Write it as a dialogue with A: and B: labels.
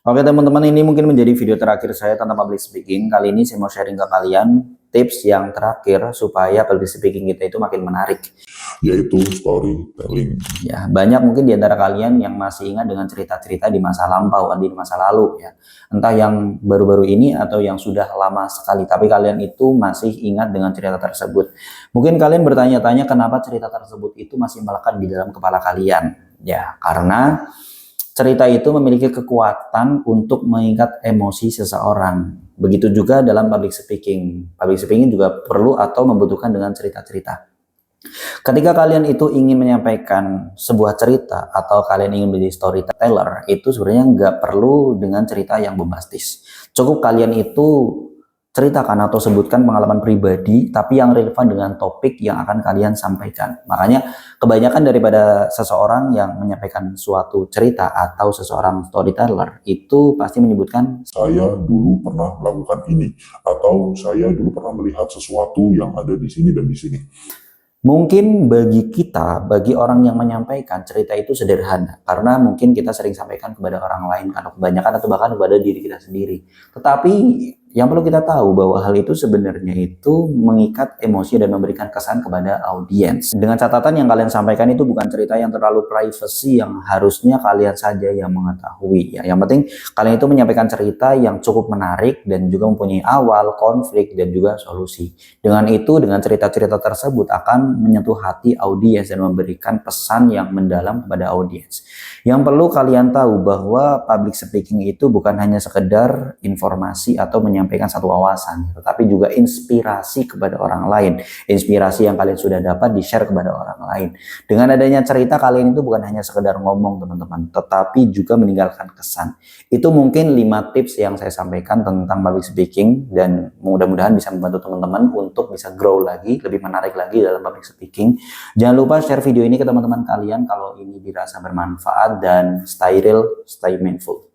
A: Oke teman-teman, ini mungkin menjadi video terakhir saya tentang public speaking. Kali ini saya mau sharing ke kalian tips yang terakhir supaya public speaking kita itu makin menarik,
B: yaitu storytelling.
A: ya. Banyak mungkin di antara kalian yang masih ingat dengan cerita-cerita di masa lampau, di masa lalu, ya. Entah yang baru-baru ini atau yang sudah lama sekali, tapi kalian itu masih ingat dengan cerita tersebut. Mungkin kalian bertanya-tanya kenapa cerita tersebut itu masih melekat di dalam kepala kalian. Ya, karena cerita itu memiliki kekuatan untuk mengikat emosi seseorang. Begitu juga dalam public speaking. Public speaking juga perlu atau membutuhkan dengan cerita-cerita. Ketika kalian itu ingin menyampaikan sebuah cerita atau kalian ingin menjadi storyteller, itu sebenarnya nggak perlu dengan cerita yang bombastis. Cukup kalian itu ceritakan atau sebutkan pengalaman pribadi, tapi yang relevan dengan topik yang akan kalian sampaikan. Makanya kebanyakan daripada seseorang yang menyampaikan suatu cerita atau seseorang storyteller itu pasti menyebutkan
B: Saya dulu pernah melakukan ini, atau saya dulu pernah melihat sesuatu yang ada di sini dan di sini.
A: mungkin bagi kita, bagi orang yang menyampaikan cerita itu sederhana, karena mungkin kita sering sampaikan kepada orang lain, atau kebanyakan atau bahkan kepada diri kita sendiri. Tetapi yang perlu kita tahu bahwa hal itu sebenarnya itu mengikat emosi dan memberikan kesan kepada audiens. Dengan catatan yang kalian sampaikan itu bukan cerita yang terlalu privacy yang harusnya kalian saja yang mengetahui. Ya, yang penting kalian itu menyampaikan cerita yang cukup menarik dan juga mempunyai awal, konflik, dan juga solusi. Dengan itu, dengan cerita-cerita tersebut akan menyentuh hati audiens dan memberikan pesan yang mendalam kepada audiens. Yang perlu kalian tahu bahwa public speaking itu bukan hanya sekedar informasi atau menyampaikan satu wawasan, tetapi juga inspirasi kepada orang lain. Inspirasi yang kalian sudah dapat di-share kepada orang lain. Dengan adanya cerita, kalian itu bukan hanya sekedar ngomong teman-teman, tetapi juga meninggalkan kesan. Itu mungkin 5 tips yang saya sampaikan tentang public speaking, dan mudah-mudahan bisa membantu teman-teman untuk bisa grow lagi, lebih menarik lagi dalam public speaking. Jangan lupa share video ini ke teman-teman kalian kalau ini dirasa bermanfaat, dan stay real, stay mindful.